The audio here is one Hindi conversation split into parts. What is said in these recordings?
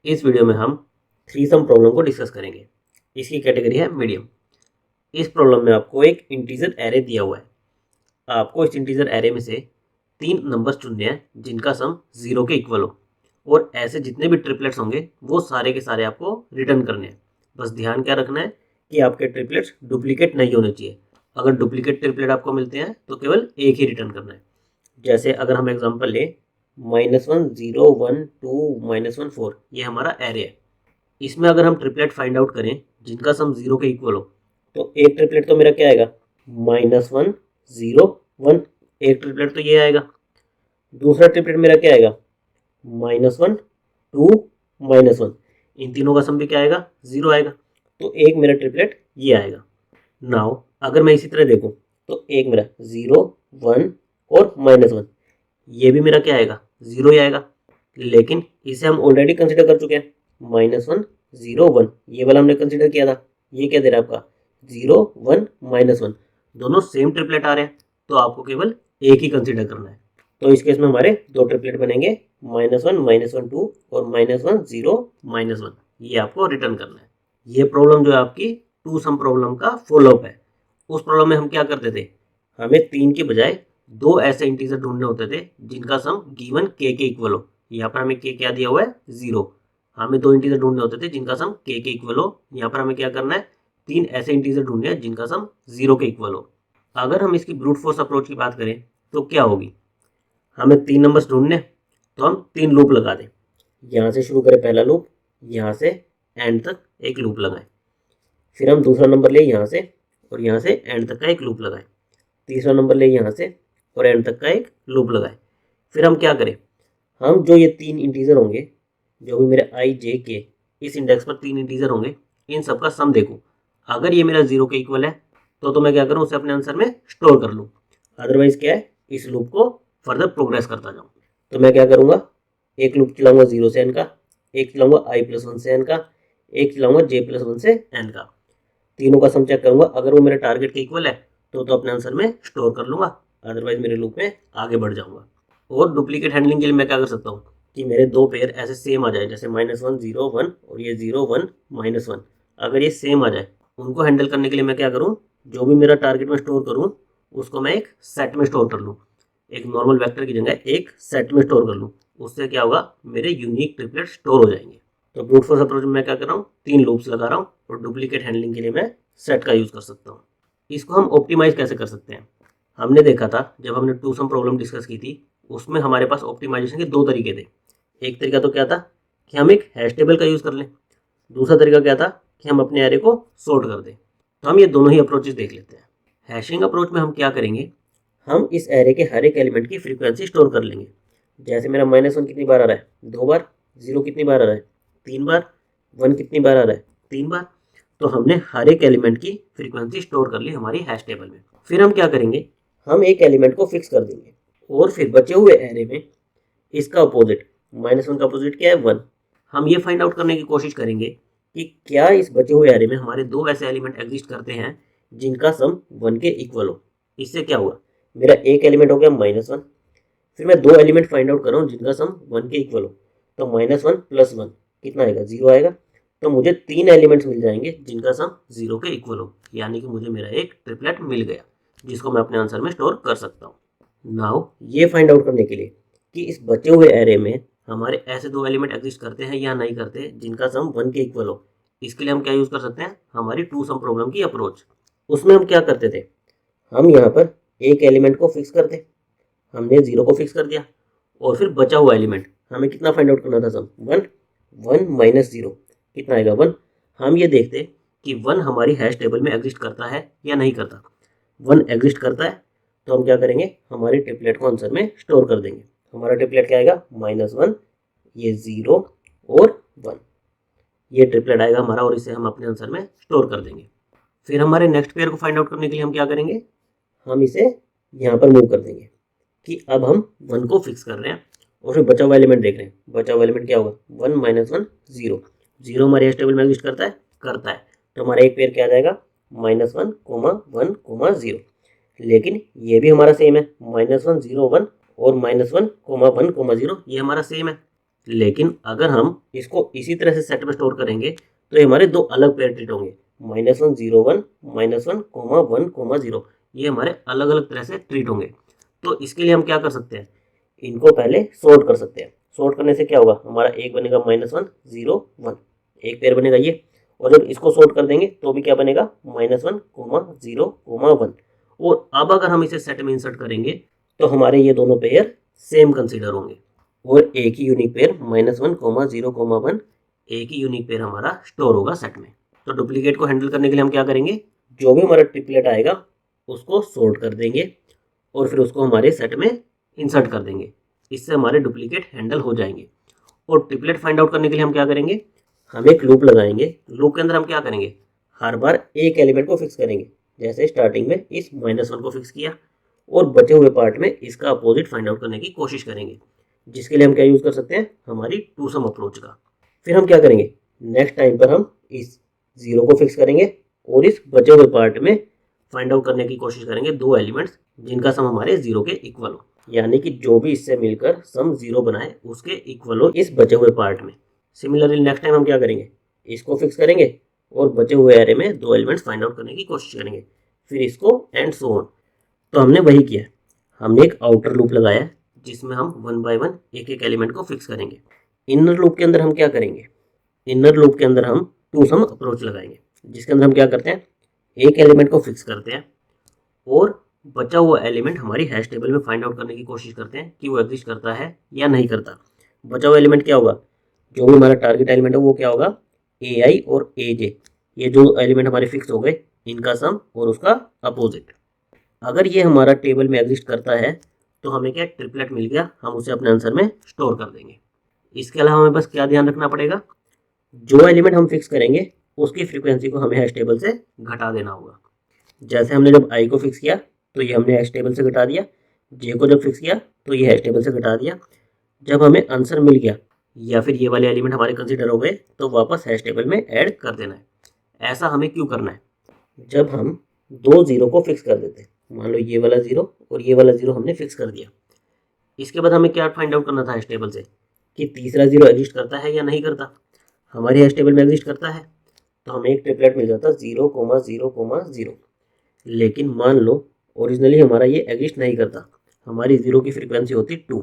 इस वीडियो में हम थ्री सम प्रॉब्लम को डिस्कस करेंगे। इसकी कैटेगरी है मीडियम। इस प्रॉब्लम में आपको एक इंटीजर एरे दिया हुआ है। आपको इस इंटीजर एरे में से 3 नंबर्स चुनने हैं जिनका सम 0 के इक्वल हो, और ऐसे जितने भी ट्रिपलेट्स होंगे वो सारे के सारे आपको रिटर्न करने हैं। बस ध्यान क्या रखना है कि आपके ट्रिपलेट्स डुप्लीकेट नहीं होने चाहिए। अगर डुप्लीकेट ट्रिपलेट आपको मिलते हैं तो केवल एक ही रिटर्न करना है। जैसे अगर हम एग्जांपल लें -1 0 1 2 -1 4, ये हमारा एरे है। इसमें अगर हम ट्रिपलेट फाइंड आउट करें जिनका सम 0 के इक्वल हो, तो एक ट्रिपलेट तो मेरा क्या आएगा -1 0 1, एक ट्रिपलेट तो ये आएगा। दूसरा ट्रिपलेट मेरा क्या आएगा -1 2 -1, इन तीनों का सम भी क्या आएगा 0 आएगा। तो एक मेरा ट्रिपलेट ये आएगा। नाउ अगर मैं इसी तरह देखूं तो एक मेरा 0 1 और -1, ये भी मेरा क्या आएगा 0 ही आएगा। लेकिन इसे हम ऑलरेडी कंसिडर कर चुके हैं। -1 0 1, ये वाला हमने कंसिडर किया था। ये क्या दे रहा है आपका 0 1 -1, दोनों सेम ट्रिपलेट आ रहे हैं, तो आपको केवल एक ही कंसिडर करना है। तो इस केस में हमारे दो ट्रिपलेट बनेंगे, -1 -1 2 और -1 0 -1, ये आपको रिटर्न करना है। ये प्रॉब्लम जो है आपकी टू सम प्रॉब्लम का फॉलोअप है। उस प्रॉब्लम में हम क्या करते थे, हमें 3 के बजाय दो ऐसे इंटीजर ढूंढने होते थे जिनका सम गिवन के इक्वल हो। यहाँ पर हमें के क्या दिया हुआ है 0। हमें दो इंटीजर ढूंढने होते थे जिनका सम के इक्वल हो। यहाँ पर हमें क्या करना है, 3 ऐसे इंटीजर ढूंढने हैं जिनका सम 0 के इक्वल हो। अगर हम इसकी ब्रूट फोर्स अप्रोच की बात करें तो क्या होगी, हमें 3 नंबर्स ढूंढने, तो हम 3 लूप लगा दें। यहाँ से शुरू करें पहला लूप, यहाँ से एंड तक एक लूप लगाएं। फिर हम दूसरा नंबर ले यहाँ से, और यहाँ से एंड तक का एक लूप लगाएं। तीसरा नंबर ले यहाँ से और एंड तक का एक लूप लगाएं। फिर हम क्या करें, हम जो ये 3 इंटीजर होंगे, जो भी मेरे i j k इस इंडेक्स पर 3 इंटीजर होंगे, इन सब का सम देखूं। अगर ये मेरा 0 के इक्वल है तो मैं क्या करूं, उसे अपने आंसर में स्टोर कर लूं। अदरवाइज क्या है, इस लूप को फर्दर प्रोग्रेस करता जाऊं। तो मैं क्या करूंगा, एक लूप चलाऊंगा 0 से n का, एक चलाऊंगा i+1 से n का, एक चलाऊंगा j+1 से n का। तीनों का सम चेक करूंगा, अगर वो मेरे टारगेट के इक्वल है तो अपने आंसर में स्टोर कर लूंगा, अदरवाइज मेरे लूप में आगे बढ़ जाऊंगा। और डुप्लीकेट हैंडलिंग के लिए मैं क्या कर सकता हूँ कि मेरे दो पेयर ऐसे सेम आ जाए, जैसे -1 0 1 और ये 0 1 -1, अगर ये सेम आ जाए, उनको हैंडल करने के लिए मैं क्या करूँ, जो भी मेरा टारगेट में स्टोर करूँ उसको मैं एक सेट में स्टोर कर लूँ। एक नॉर्मल वेक्टर की जगह एक सेट में स्टोर कर लूँ। उससे क्या होगा, मेरे यूनिक ट्रिपलेट स्टोर हो जाएंगे। तो ब्रूट फोर्स अप्रोच में मैं क्या कर रहा हूँ, 3 लूप्स लगा रहा हूँ, और डुप्लीकेट हैंडलिंग के लिए मैं सेट का यूज़ कर सकता हूँ। इसको हम ऑप्टिमाइज कैसे कर सकते हैं, हमने देखा था जब हमने टू सम प्रॉब्लम डिस्कस की थी, उसमें हमारे पास ऑप्टिमाइजेशन के 2 तरीके थे। एक तरीका तो क्या था कि हम एक हैश टेबल का यूज़ कर लें, दूसरा तरीका क्या था कि हम अपने एरे को सॉर्ट कर दें। तो हम ये दोनों ही अप्रोचेस देख लेते हैं। हैशिंग अप्रोच में हम क्या करेंगे, हम इस एरे के हर एक एलिमेंट की फ्रीक्वेंसी स्टोर कर लेंगे। जैसे मेरा -1 कितनी बार आ रहा है 2 बार, 0 कितनी बार आ रहा है 3 बार, 1 कितनी बार आ रहा है 3 बार। तो हमने हर एक एलिमेंट की फ्रीक्वेंसी स्टोर कर ली हमारी हैश टेबल में। फिर हम क्या करेंगे, हम एक एलिमेंट को फिक्स कर देंगे, और फिर बचे हुए एरे में इसका अपोजिट, -1 का अपोजिट क्या है 1, हम ये फाइंड आउट करने की कोशिश करेंगे कि क्या इस बचे हुए एरे में हमारे दो ऐसे एलिमेंट एग्जिस्ट करते हैं जिनका सम 1 के इक्वल हो। इससे क्या हुआ, मेरा एक एलिमेंट हो गया -1, फिर मैं दो एलिमेंट फाइंड आउट कर रहा हूँ जिनका सम 1 के इक्वल हो। तो -1 + 1 कितना आएगा 0 आएगा। तो मुझे 3 एलिमेंट्स मिल जाएंगे जिनका सम 0 के इक्वल हो, यानी कि मुझे मेरा एक ट्रिपलेट मिल गया जिसको मैं अपने आंसर में स्टोर कर सकता हूँ। नाउ ये फाइंड आउट करने के लिए कि इस बचे हुए एरे में हमारे ऐसे दो एलिमेंट एग्जिस्ट करते हैं या नहीं करते जिनका सम 1 के इक्वल हो, इसके लिए हम क्या यूज़ कर सकते हैं, हमारी टू सम प्रॉब्लम की अप्रोच। उसमें हम क्या करते थे, हम यहाँ पर एक एलिमेंट को फिक्स करते, हमने 0 को फिक्स कर दिया, और फिर बचा हुआ एलिमेंट हमें कितना फाइंड आउट करना था, सम 1 1 -0 कितना आएगा 1। हम ये देखते कि 1 हमारी हैश टेबल में एग्जिस्ट करता है या नहीं करता। 1 एग्जिस्ट करता है तो हम क्या करेंगे, हमारी ट्रिपलेट को आंसर में स्टोर कर देंगे। हमारा ट्रिपलेट क्या आएगा -1, ये 0 और 1, ये ट्रिपलेट आएगा हमारा, और इसे हम अपने आंसर में स्टोर कर देंगे। फिर हमारे नेक्स्ट पेयर को फाइंड आउट करने के लिए हम क्या करेंगे, हम इसे यहाँ पर मूव कर देंगे कि अब हम 1 को फिक्स कर रहे हैं, और फिर बचा हुआ एलिमेंट देख रहे हैं। बचा हुआ एलिमेंट क्या होगा 1 -1 0, 0 हमारे एस टेबल में एग्जिस्ट करता है, करता है, तो हमारा एक पेयर क्या आ जाएगा -1, -1, 0। लेकिन ये भी हमारा सेम है, -1 0 1 और -1, 1, 0, ये हमारा सेम है। लेकिन अगर हम इसको इसी तरह से सेट में स्टोर करेंगे तो ये हमारे दो अलग पेयर ट्रीट होंगे, -1 0 1 -1 1 0, ये हमारे अलग अलग तरह से ट्रीट होंगे। तो इसके लिए हम क्या कर सकते हैं, इनको पहले सोर्ट कर सकते हैं। सोर्ट करने से क्या होगा, हमारा एक बनेगा -1 0 1, एक पेयर बनेगा ये, और जब इसको सोर्ट कर देंगे तो भी क्या बनेगा, -1 0 1। और अब अगर हम इसे सेट में इंसर्ट करेंगे तो हमारे ये दोनों पेयर सेम कंसीडर होंगे और एक ही यूनिक पेयर -1 0 1, एक ही यूनिक पेयर हमारा स्टोर होगा सेट में। तो डुप्लीकेट को हैंडल करने के लिए हम क्या करेंगे, जो भी हमारा ट्रिपलेट आएगा उसको सोर्ट कर देंगे और फिर उसको हमारे सेट में इंसर्ट कर देंगे। इससे हमारे डुप्लीकेट हैंडल हो जाएंगे। और ट्रिपलेट फाइंड आउट करने के लिए हम क्या करेंगे, हम एक लूप लगाएंगे। लूप के अंदर हम क्या करेंगे, हर बार एक एलिमेंट को फिक्स करेंगे। जैसे स्टार्टिंग में इस -1 को फिक्स किया और बचे हुए पार्ट में इसका अपोजिट फाइंड आउट करने की कोशिश करेंगे, जिसके लिए हम क्या यूज़ कर सकते हैं, हमारी टू सम अप्रोच का। फिर हम क्या करेंगे, नेक्स्ट टाइम पर हम इस 0 को फिक्स करेंगे और इस बचे हुए पार्ट में फाइंड आउट करने की कोशिश करेंगे दो एलिमेंट्स जिनका सम हमारे 0 के इक्वल हो, यानी कि जो भी इससे मिलकर सम 0 बनाए उसके इक्वल हो इस बचे हुए पार्ट में। सिमिलरली नेक्स्ट टाइम हम क्या करेंगे, इसको फिक्स करेंगे और बचे हुए एरे में दो एलिमेंट्स फाइंड आउट करने की कोशिश करेंगे, फिर इसको एंड सो ऑन। तो हमने वही किया, हमने एक आउटर लूप लगाया जिसमें हम 1 बाय 1 एक एक एलिमेंट को फिक्स करेंगे। इनर लूप के अंदर हम क्या करेंगे, इनर लूप के अंदर हम टू सम अप्रोच लगाएंगे, जिसके अंदर हम क्या करते हैं, एक एलिमेंट को फिक्स करते हैं और बचा हुआ एलिमेंट हमारी हैश टेबल में फाइंड आउट करने की कोशिश करते हैं कि वो एग्जिस्ट करता है या नहीं करता। बचा हुआ एलिमेंट क्या होगा, जो भी हमारा टारगेट एलिमेंट है वो क्या होगा, AI और AJ, ये जो एलिमेंट हमारे फिक्स हो गए इनका सम और उसका अपोजिट। अगर ये हमारा टेबल में एग्जिस्ट करता है तो हमें क्या ट्रिपलेट मिल गया, हम उसे अपने आंसर में स्टोर कर देंगे। इसके अलावा हमें बस क्या ध्यान रखना पड़ेगा, जो एलिमेंट हम फिक्स करेंगे उसकी फ्रीक्वेंसी को हमें हैश टेबल से घटा देना होगा। जैसे हमने जब I को फिक्स किया तो ये हमने हैश टेबल से घटा दिया, J को जब फिक्स किया तो ये हैश टेबल से घटा दिया। जब हमें आंसर मिल गया या फिर ये वाले एलिमेंट हमारे कंसीडर हो गए तो वापस हैश टेबल में ऐड कर देना है। ऐसा हमें क्यों करना है, जब हम दो 0 को फिक्स कर देते हैं, मान लो ये वाला 0 और ये वाला 0 हमने फिक्स कर दिया, इसके बाद हमें क्या फाइंड आउट करना था हैश टेबल से कि तीसरा 0 एग्जिस्ट करता है या नहीं करता। हमारी हैश टेबल में एग्जिस्ट करता है तो हमें एक ट्रिपलेट मिल जाता 0 0 0। लेकिन मान लो ओरिजिनली हमारा ये एग्जिस्ट नहीं करता, हमारी 0 की फ्रीक्वेंसी होती 2।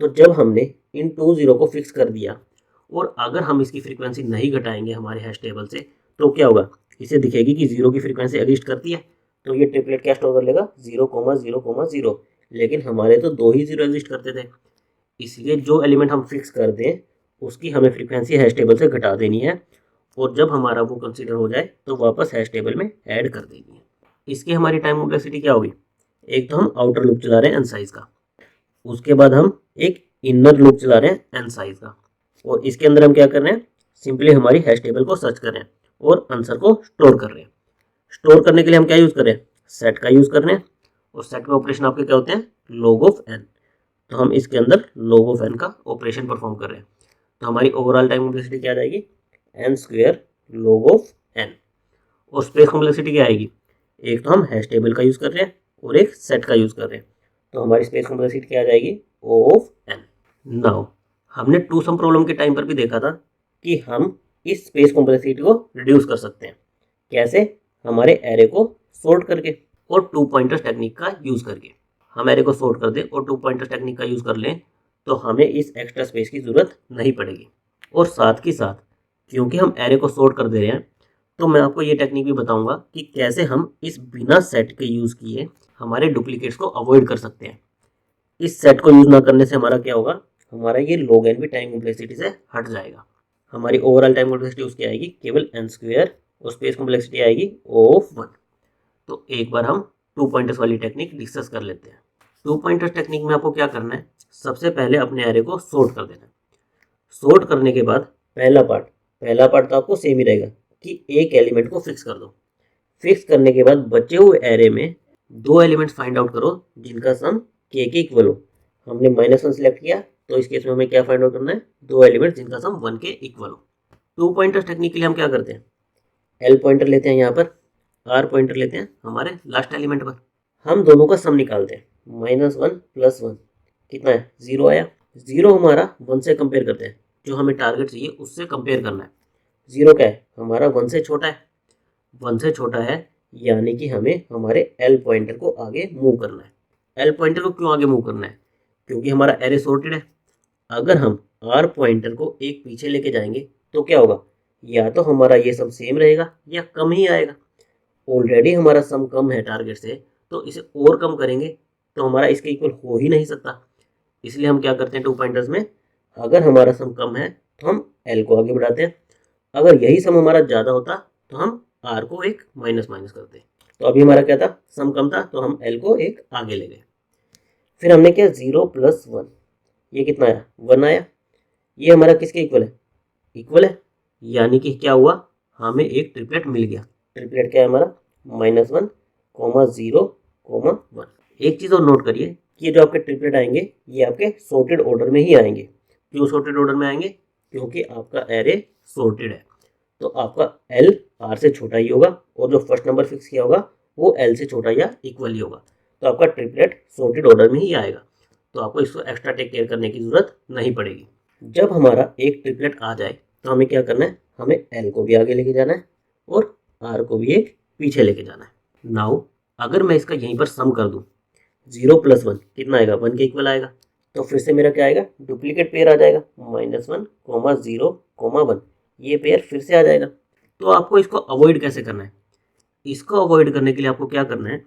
तो जब हमने इन 2 0 को फिक्स कर दिया और अगर हम इसकी फ्रीक्वेंसी नहीं घटाएंगे हमारे हैश टेबल से तो क्या होगा, इसे दिखेगी कि 0 की फ्रीक्वेंसी एग्जिस्ट करती है तो ये ट्रिपलेट क्या स्टोर कर लेगा 0 0 0। लेकिन हमारे तो दो ही 0 एग्जिस्ट करते थे, इसलिए जो एलिमेंट हम फिक्स कर दें उसकी हमें फ्रीक्वेंसी हैश टेबल से घटा देनी है और जब हमारा वो कंसीडर हो जाए तो वापस हैश टेबल में ऐड कर देनी है। इसकी हमारी टाइम कॉम्प्लेक्सिटी क्या होगी, एक तो हम आउटर लूप चला रहे हैं n साइज का, उसके बाद हम एक इनर लूप चला रहे हैं n साइज का, और इसके अंदर हम क्या कर रहे हैं, सिंपली हमारी हैश टेबल को सर्च कर रहे हैं और आंसर को स्टोर कर रहे हैं। स्टोर करने के लिए हम क्या यूज़ कर रहे हैं, सेट का यूज़ कर रहे हैं और सेट में ऑपरेशन आपके क्या होते हैं, log ऑफ n। तो हम इसके अंदर log ऑफ n का ऑपरेशन परफॉर्म कर रहे हैं। तो हमारी ओवरऑल टाइम कॉम्प्लेक्सिटी क्या आ जाएगी, n² log ऑफ n। और स्पेस कॉम्प्लेक्सिटी क्या आएगी, एक तो हम हैश टेबल का यूज़ कर रहे हैं और एक सेट का यूज़ कर रहे हैं, तो हमारी स्पेस कॉम्प्लेक्सिटी क्या आ जाएगी, O ऑफ n। नाउ हमने टू सम प्रॉब्लम के टाइम पर भी देखा था कि हम इस स्पेस कॉम्प्लेक्सिटी को रिड्यूस कर सकते हैं। कैसे, हमारे एरे को सॉर्ट करके और टू पॉइंटर्स टेक्निक का यूज़ करके। हम एरे को सॉर्ट कर दें और टू पॉइंटर्स टेक्निक का यूज़ कर लें तो हमें इस एक्स्ट्रा स्पेस की ज़रूरत नहीं पड़ेगी। और साथ ही साथ क्योंकि हम एरे को सॉर्ट कर दे रहे हैं तो मैं आपको ये टेक्निक भी बताऊंगा कि कैसे हम इस बिना सेट के यूज़ किए हमारे डुप्लीकेट्स को अवॉइड कर सकते हैं। इस सेट को यूज़ ना करने से हमारा क्या होगा, हमारा ये log n भी टाइम कॉम्प्लेक्सिटी से हट जाएगा। हमारी ओवरऑल टाइम कॉम्प्लेक्सिटी उसकी आएगी केवल n² और स्पेस कॉम्प्लेक्सिटी आएगी O ऑफ 1। तो एक बार हम टू पॉइंटर्स वाली टेक्निक डिस्कस कर लेते हैं। टू पॉइंटर्स टेक्निक में आपको क्या करना है, सबसे पहले अपने एरे को सॉर्ट कर देना है। सॉर्ट करने के बाद पहला पार्ट तो आपको सेम ही रहेगा कि एक एलिमेंट को फिक्स कर दो। फिक्स करने के बाद बचे हुए एरे में दो एलिमेंट्स फाइंड आउट करो जिनका सम k के इक्वल हो। हमने -1 सिलेक्ट किया तो इस केस में हमें क्या फाइंड आउट करना है, दो एलिमेंट्स जिनका सम 1 के इक्वल हो। टू पॉइंटर्स टेक्निक के लिए हम क्या करते हैं, L पॉइंटर लेते हैं यहाँ पर, R पॉइंटर लेते हैं हमारे लास्ट एलिमेंट पर। हम दोनों का सम निकालते हैं, -1 + 1 कितना है, 0 आया। 0 हमारा 1 से कंपेयर करते हैं, जो हमें टारगेट चाहिए उससे कंपेयर करना है। 0 क्या है, हमारा 1 से छोटा है, 1 से छोटा है, यानी कि हमें हमारे एल पॉइंटर को आगे मूव करना है। एल पॉइंटर को क्यों आगे मूव करना है, क्योंकि हमारा एरे सॉर्टेड है। अगर हम आर पॉइंटर को एक पीछे लेके जाएंगे तो क्या होगा, या तो हमारा ये सम सेम रहेगा या कम ही आएगा। ऑलरेडी हमारा सम कम है टारगेट से, तो इसे और कम करेंगे तो हमारा इसके इक्वल हो ही नहीं सकता। इसलिए हम क्या करते हैं, टू पॉइंटर्स में अगर हमारा सम कम है तो हम एल को आगे बढ़ाते हैं, अगर यही सम हमारा ज़्यादा होता तो हम आर को एक माइनस माइनस करते। तो अभी हमारा क्या था, सम कम था तो हम एल को एक आगे ले गए। फिर हमने किया 0+1, ये कितना आया, 1 आया। ये हमारा किसके इक्वल है, इक्वल है, यानी कि क्या हुआ, हमें एक ट्रिपलेट मिल गया। ट्रिपलेट क्या है हमारा, -1, 0, 1। एक चीज़ और नोट करिए कि ये जो आपके ट्रिपलेट आएंगे ये आपके सॉर्टेड ऑर्डर में ही आएंगे। क्यों सॉर्टेड ऑर्डर में आएंगे, क्योंकि आपका एरे सॉर्टेड है, तो आपका एल आर से छोटा ही होगा और जो फर्स्ट नंबर फिक्स किया होगा वो एल से छोटा या इक्वल ही होगा। तो आपका ट्रिपलेट सॉर्टेड ऑर्डर में ही आएगा, तो आपको इसको एक्स्ट्रा टेक केयर करने की जरूरत नहीं पड़ेगी। जब हमारा एक ट्रिपलेट आ जाए तो हमें क्या करना है, हमें एल को भी आगे लेके जाना है और आर को भी एक पीछे लेके जाना है। नाउ अगर मैं इसका यहीं पर सम कर दूं, 0+1 कितना आएगा, 1 के इक्वल आएगा। तो फिर से मेरा क्या आएगा, डुप्लीकेट पेयर आ जाएगा, -1, 0, 1। ये पेयर फिर से आ जाएगा। तो आपको इसको अवॉइड कैसे करना है, इसको अवॉइड करने के लिए आपको क्या करना है,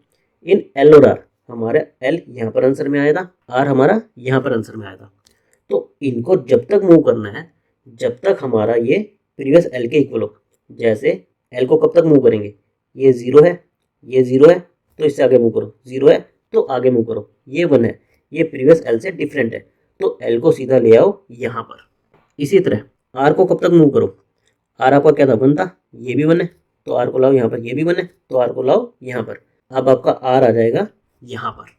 इन एल और आर, हमारा एल यहाँ पर आंसर में आया था, आर हमारा यहाँ पर आंसर में आया था, तो इनको जब तक मूव करना है जब तक हमारा ये प्रीवियस एल के इक्वल हो। जैसे एल को कब तक मूव करेंगे, ये 0 है, ये 0 है तो इससे आगे मूव करो, 0 है तो आगे मूव करो, ये 1 है, ये प्रीवियस एल से डिफरेंट है, तो एल को सीधा ले आओ यहाँ पर। इसी तरह आर को कब तक मूव करो, आर आपका क्या था, 1 था, ये भी 1 है, तो आर को लाओ यहाँ पर, ये भी 1 है तो आर को लाओ यहाँ पर। अब आपका आर आ जाएगा यहाँ पर।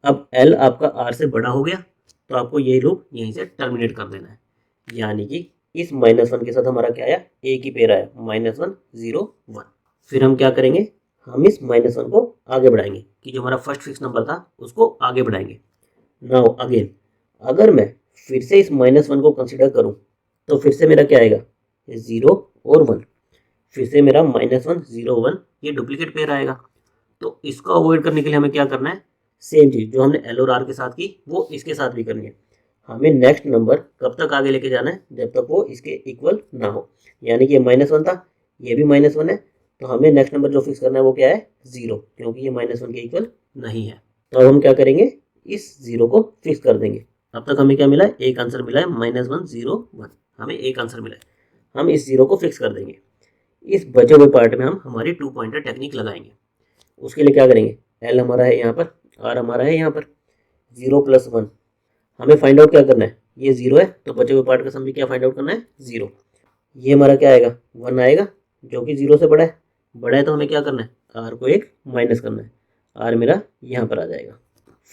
अब एल आपका आर से बड़ा हो गया तो आपको ये लूप यहीं से टर्मिनेट कर देना है, यानी कि इस -1 के साथ हमारा क्या आया, एक ही पेयर आया, -1, 0, 1। फिर हम क्या करेंगे, हम इस -1 को आगे बढ़ाएंगे कि जो हमारा फर्स्ट फिक्स नंबर था उसको आगे बढ़ाएंगे। नाउ अगेन अगर मैं फिर से इस -1 को कंसिडर करूं तो फिर से मेरा क्या आएगा, 0 और 1। फिर से मेरा -1, 0, 1 ये डुप्लीकेट पेयर आएगा। तो इसको अवॉइड करने के लिए हमें क्या करना है, सेम चीज़ जो हमने एल और आर के साथ की वो इसके साथ भी करनी है। हमें नेक्स्ट नंबर कब तक आगे लेके जाना है, जब तक वो इसके इक्वल ना हो, यानी कि ये -1 था, ये भी -1 है, तो हमें नेक्स्ट नंबर जो फिक्स करना है वो क्या है, 0, क्योंकि ये -1 के इक्वल नहीं है। तो अब हम क्या करेंगे, इस 0 को फिक्स कर देंगे। अब तक हमें क्या मिला है, एक आंसर मिला है, -1, 0, 1, हमें एक आंसर मिला है। हम इस 0 को फिक्स कर देंगे। इस बचे हुए पार्ट में हम हमारी 2 पॉइंटर टेक्निक लगाएंगे। उसके लिए क्या करेंगे, एल हमारा है यहाँ पर, आर हमारा है यहाँ पर, 0+1 हमें फाइंड आउट क्या करना है, ये 0 है तो बचे हुए पार्ट का सम भी क्या फाइंड आउट करना है, 0। ये हमारा क्या आएगा, 1 आएगा, जो कि 0 से बड़ा है। बड़ा है तो हमें क्या करना है, आर को एक माइनस करना है, आर मेरा यहाँ पर आ जाएगा।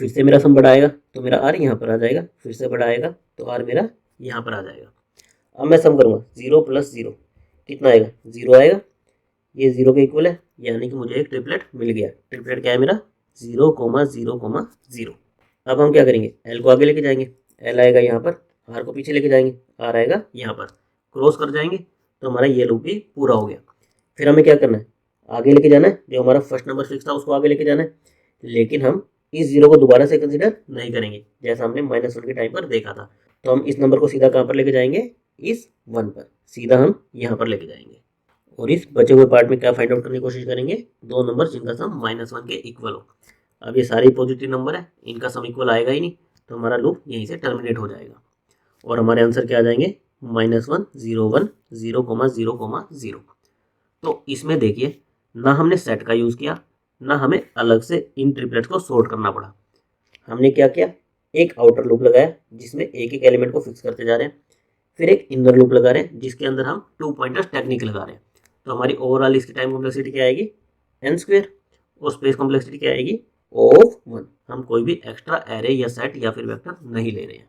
फिर से मेरा सम बड़ा आएगा तो मेरा आर यहाँ पर आ जाएगा, फिर से बड़ा आएगा तो आर मेरा यहाँ पर आ जाएगा। अब मैं सम करूँगा, 0+0 कितना आएगा, 0 आएगा, ये 0 के इक्वल है, यानी कि मुझे एक ट्रिपलेट मिल गया। ट्रिपलेट क्या है मेरा, 0, 0, 0। अब हम क्या करेंगे, एल को आगे लेके जाएंगे, एल आएगा यहाँ पर, आर को पीछे लेके जाएंगे, आर आएगा यहाँ पर, क्रॉस कर जाएंगे तो हमारा ये लूप भी पूरा हो गया। फिर हमें क्या करना है, आगे लेके जाना है, जो हमारा फर्स्ट नंबर फिक्स था उसको आगे लेके जाना है, लेकिन हम इस 0 को दोबारा से कंसिडर नहीं करेंगे जैसा हमने -1 के टाइम पर देखा था। तो हम इस नंबर को सीधा कहाँ पर लेके जाएंगे, इस 1 पर, सीधा हम यहाँ पर लेके जाएंगे। और इस बचे हुए पार्ट में क्या फाइंड आउट करने की कोशिश करेंगे, दो नंबर जिनका सम -1 के इक्वल हो। अब ये सारे पॉजिटिव नंबर है, इनका सम इक्वल आएगा ही नहीं, तो हमारा लूप यहीं से टर्मिनेट हो जाएगा और हमारे आंसर क्या आ जाएंगे, -1, 0, 1, 0, 0, 0। तो इसमें देखिए ना हमने सेट का यूज़ किया, ना हमें अलग से इन ट्रिपलेट्स को सॉर्ट करना पड़ा। हमने क्या किया, एक आउटर लूप लगाया जिसमें एक एक एलिमेंट को फिक्स करते जा रहे हैं, फिर एक इनर लूप लगा रहे हैं जिसके अंदर हम 2 पॉइंटर्स टेक्निक लगा रहे हैं। तो हमारी ओवरऑल इसकी टाइम कॉम्प्लेक्सिटी क्या आएगी, n² और स्पेस कॉम्प्लेक्सिटी क्या आएगी, ऑफ 1। हम कोई भी एक्स्ट्रा एरे या सेट या फिर वेक्टर नहीं ले रहे हैं।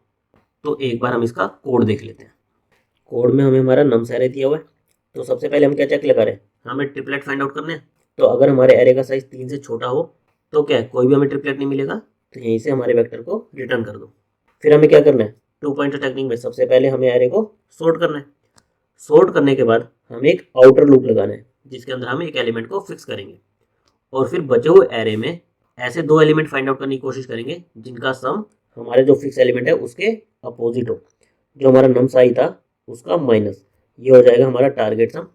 तो एक बार हम इसका कोड देख लेते हैं। कोड में हमें हमारा नम्स एरे दिया हुआ है, तो सबसे पहले हम क्या चेक लगा रहे हैं, हमें ट्रिपलेट फाइंड आउट करने हैं। तो अगर हमारे एरे का साइज 3 से छोटा हो तो क्या है, कोई भी हमें ट्रिपलेट नहीं मिलेगा, तो यहीं से हमारे वेक्टर को रिटर्न कर दो। फिर हमें क्या करना है, टू पॉइंटर टेक्निक में सबसे पहले हमें एरे को सॉर्ट करना है। सॉर्ट करने के बाद हमें एक आउटर लूप लगाना है जिसके अंदर हम एक एलिमेंट को फिक्स करेंगे और फिर बचे हुए एरे में ऐसे दो एलिमेंट फाइंड आउट करने की कोशिश करेंगे जिनका सम हमारे जो फिक्स एलिमेंट है उसके अपोजिट हो। जो हमारा नम्स आई था उसका माइनस, ये हो जाएगा हमारा टारगेट सम।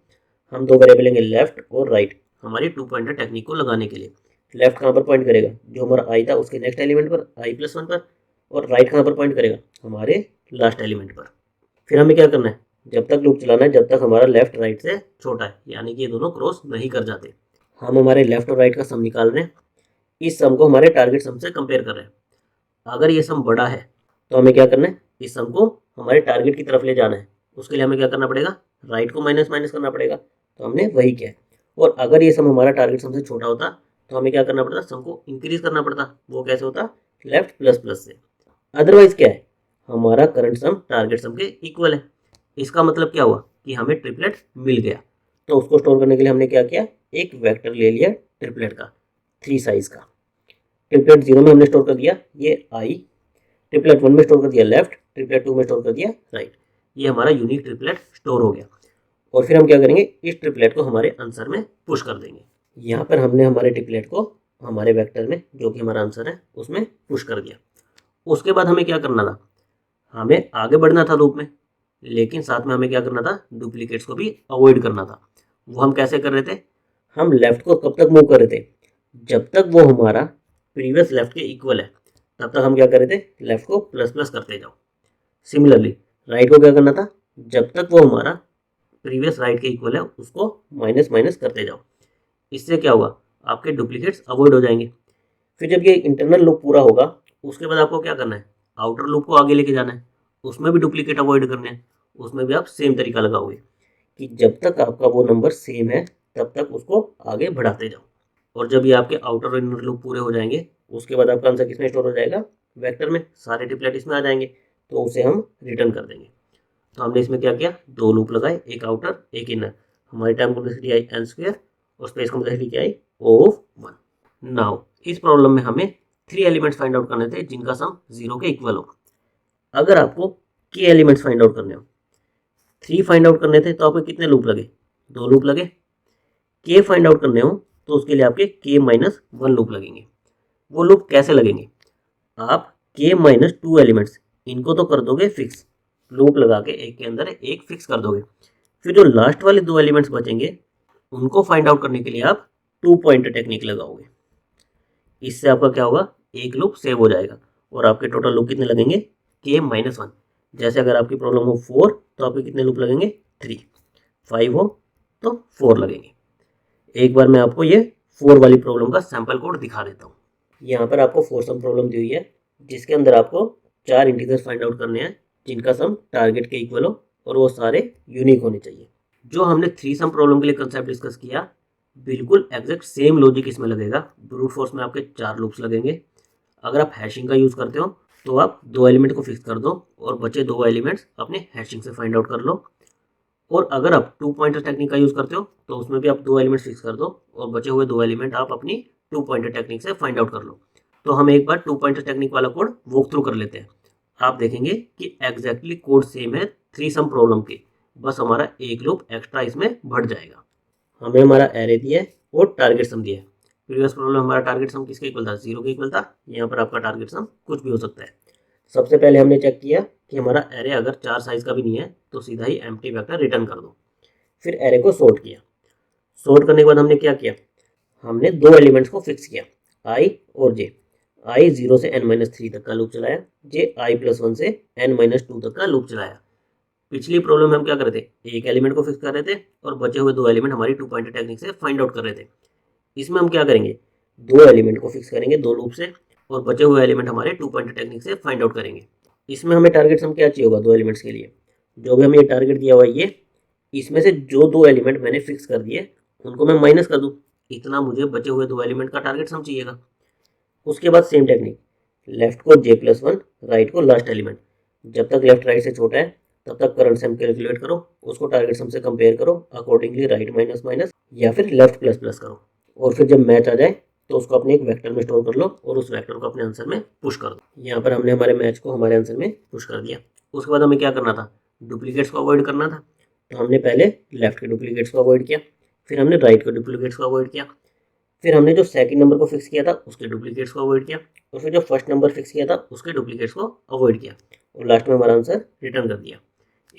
हम दो वेरिएबल लेंगे लेफ्ट और राइट हमारी टू पॉइंटर टेक्निक को लगाने के लिए। लेफ्ट कहाँ पर पॉइंट करेगा, जो हमारा आई था उसके नेक्स्ट एलिमेंट पर i+1 पर, और राइट कहाँ पर पॉइंट करेगा, हमारे लास्ट एलिमेंट पर। फिर हमें क्या करना है, जब तक लूप चलाना है जब तक हमारा लेफ्ट राइट से छोटा है, यानी कि ये दोनों क्रॉस नहीं कर जाते। हम हमारे लेफ्ट और राइट का सम निकाल रहे हैं, इस सम को हमारे टारगेट सम से कंपेयर कर रहे हैं। अगर ये सम बड़ा है तो हमें क्या करना है, इस सम को हमारे टारगेट की तरफ ले जाना है। उसके लिए हमें क्या करना पड़ेगा, राइट को माइनस माइनस करना पड़ेगा, तो हमने वही किया है। और अगर ये सम हमारा टारगेट सम से छोटा होता तो हमें क्या करना पड़ता, सम को इंक्रीज करना पड़ता। वो कैसे होता, लेफ्ट प्लस प्लस से। अदरवाइज क्या है, हमारा करंट सम टारगेट सम के इक्वल है। इसका मतलब क्या हुआ कि हमें ट्रिपलेट मिल गया। तो उसको स्टोर करने के लिए हमने क्या किया, एक वेक्टर ले लिया ट्रिपलेट का 3 साइज का। ट्रिपलेट 0 में हमने स्टोर कर दिया ये आई, ट्रिपलेट 1 में स्टोर कर दिया लेफ्ट, ट्रिपलेट 2 में स्टोर कर दिया राइट। ये हमारा यूनिक ट्रिपलेट स्टोर हो गया। और फिर हम क्या करेंगे, इस ट्रिपलेट को हमारे आंसर में पुश कर देंगे। यहाँ पर हमने हमारे ट्रिपलेट को हमारे वेक्टर में, जो कि हमारा आंसर है, उसमें पुश कर दिया। उसके बाद हमें क्या करना था, हमें आगे बढ़ना था लूप में, लेकिन साथ में हमें क्या करना था, डुप्लीकेट्स को भी अवॉइड करना था। वो हम कैसे कर रहे थे, हम लेफ्ट को कब तक मूव कर रहे थे, जब तक वो हमारा प्रीवियस लेफ्ट के इक्वल है तब तक हम क्या कर रहे थे, लेफ्ट को प्लस प्लस करते जाओ। सिमिलरली राइट को क्या करना था, जब तक वो हमारा प्रीवियस राइट के इक्वल है उसको माइनस माइनस करते जाओ। इससे क्या होगा, आपके डुप्लीकेट्स अवॉइड हो जाएंगे। फिर जब ये इंटरनल लूप पूरा होगा उसके बाद आपको क्या करना है, आउटर लूप को आगे लेके जाना है, उसमें भी डुप्लीकेट अवॉइड करने हैं। उसमें भी आप सेम तरीका लगाओगे कि जब तक आपका वो नंबर सेम है तब तक उसको आगे बढ़ाते जाओ। और जब ये आपके आउटर और इनर लूप पूरे हो जाएंगे उसके बाद आपका आंसर किसमें स्टोर हो जाएगा, वेक्टर में। सारे ट्रिपलेट इसमें आ जाएंगे तो उसे हम रिटर्न कर देंगे। तो हमने इसमें क्या किया, दो लूप लगाए, एक आउटर एक इनर। हमारी टाइम कॉम्प्लेक्सिटी आई n² और स्पेस कॉम्प्लेक्सिटी क्या आई O(1). नाउ इस प्रॉब्लम में हमें 3 एलिमेंट्स फाइंड आउट करने थे जिनका सम 0 के इक्वल हो। अगर आपको k एलिमेंट्स फाइंड आउट करने हो, 3 फाइंड आउट करने थे तो आपके कितने लूप लगे, 2 लूप लगे। k फाइंड आउट करने हो तो उसके लिए आपके k-1 लूप लगेंगे। वो लूप कैसे लगेंगे, आप k-2 एलिमेंट्स इनको तो कर दोगे फिक्स, लूप लगा के एक के अंदर एक फिक्स कर दोगे। फिर जो लास्ट वाले 2 एलिमेंट्स बचेंगे उनको फाइंड आउट करने के लिए आप 2 पॉइंटर टेक्निक लगाओगे। इससे आपका क्या होगा, एक लूप सेव हो जाएगा और आपके टोटल लूप कितने लगेंगे, k-1। जैसे अगर आपकी प्रॉब्लम हो 4 तो आपके कितने लूप लगेंगे, 3। 5 हो तो 4 लगेंगे। एक बार मैं आपको ये 4 वाली प्रॉब्लम का सैंपल कोड दिखा देता हूँ। यहाँ पर आपको 4 सम प्रॉब्लम दी हुई है जिसके अंदर आपको 4 इंटीजर्स फाइंड आउट करने हैं जिनका सम टारगेट के इक्वल हो और वो सारे यूनिक होने चाहिए। जो हमने 3 सम प्रॉब्लम के लिए कंसेप्ट डिस्कस किया, बिल्कुल एग्जैक्ट सेम लॉजिक इसमें लगेगा। ब्रूट फोर्स में आपके 4 लूप्स लगेंगे। अगर आप हैशिंग का यूज़ करते हो तो आप 2 एलिमेंट को फिक्स कर दो और बचे 2 एलिमेंट्स अपने हैशिंग से फाइंड आउट कर लो। और अगर आप 2 पॉइंटर टेक्निक का यूज़ करते हो तो उसमें भी आप 2 एलिमेंट्स फिक्स कर दो और बचे हुए 2 एलिमेंट आप अपनी 2 पॉइंटर टेक्निक से फाइंड आउट कर लो। तो हम एक बार 2 पॉइंटर टेक्निक वाला कोड वॉक थ्रू कर लेते हैं। आप देखेंगे कि एग्जैक्टली कोड सेम है 3 सम प्रॉब्लम के, बस हमारा एक लूप एक्स्ट्रा इसमें बढ़ जाएगा। हमें हमारा एरे दिया है और टारगेट सम दिया है। प्रीवियस प्रॉब्लम हमारा टारगेट सम किसके इक्वल था, 0 के इक्वल था। यहाँ पर आपका टारगेट सम कुछ भी हो सकता है। सबसे पहले हमने चेक किया कि हमारा एरे अगर 4 साइज का भी नहीं है तो सीधा ही एम्प्टी वेक्टर रिटर्न कर दो। फिर एरे को सॉर्ट किया। सॉर्ट करने के बाद हमने क्या किया, हमने 2 एलिमेंट्स को फिक्स किया, i और j। i 0 से n-3 तक का लूप चलाया, j i+1 से n-2 तक का लूप चलाया। पिछली प्रॉब्लम में हम क्या कर रहे थे, एक एलिमेंट को फिक्स कर रहे थे और बचे हुए 2 एलिमेंट हमारी 2 पॉइंटर टेक्निक से फाइंड आउट कर रहे थे। इसमें हम क्या करेंगे, 2 एलिमेंट को फिक्स करेंगे 2 लूप से और बचे हुए एलिमेंट हमारे 2 पॉइंटर टेक्निक से फाइंड आउट करेंगे। इसमें हमें टारगेट सम क्या चाहिए होगा, 2 एलिमेंट्स के लिए। जो भी हमें ये टारगेट दिया हुआ है, ये इसमें से जो 2 एलिमेंट मैंने फिक्स कर दिए उनको मैं माइनस कर दूं, इतना मुझे बचे हुए 2 एलिमेंट का टारगेट सम चाहिएगा। उसके बाद सेम टेक्निक, लेफ्ट को j+1, राइट को लास्ट एलिमेंट। जब तक लेफ्ट राइट से छोटा है तब तक करंट सम कैलकुलेट करो, उसको टारगेट सम से कंपेयर करो, अकॉर्डिंगली राइट माइनस माइनस या फिर लेफ्ट प्लस प्लस करो। और फिर जब मैच आ जाए तो उसको अपने एक वेक्टर में स्टोर कर लो और उस वेक्टर को अपने आंसर में पुश कर दो। यहाँ पर हमने हमारे मैच को हमारे आंसर में पुश कर दिया। उसके बाद हमें क्या करना था, डुप्लीकेट्स को अवॉइड करना था। तो हमने पहले लेफ्ट के डुप्लीकेट्स को अवॉइड किया, फिर हमने राइट के डुप्लीकेट्स को अवॉइड किया, फिर हमने जो सेकंड नंबर को फिक्स किया था उसके डुप्लीकेट्स को अवॉइड किया, और फिर जो फर्स्ट नंबर फिक्स किया था उसके डुप्लीकेट्स को अवॉइड किया, और लास्ट में हमारा आंसर रिटर्न कर दिया।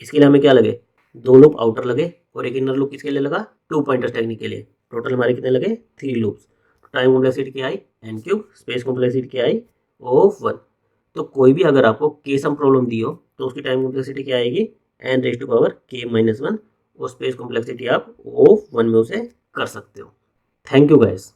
इसके लिए हमें क्या लगे, 2 लूप आउटर लगे और एक इनर लूप किसके लिए लगा, 2 पॉइंटर्स टेक्निक के लिए। टोटल हमारे कितने लगे, 3 लूप्स। टाइम कॉम्प्लेक्सिटी क्या आई, n क्यूब, स्पेस कॉम्प्लेक्सिटी क्या आई, ऑफ 1। तो कोई भी अगर आपको के सम प्रॉब्लम दी हो तो उसकी टाइम कॉम्प्लेक्सिटी क्या आएगी, n⁻k-1, और स्पेस कॉम्प्लेक्सिटी आप ऑफ 1 में उसे कर सकते हो। Thank you guys.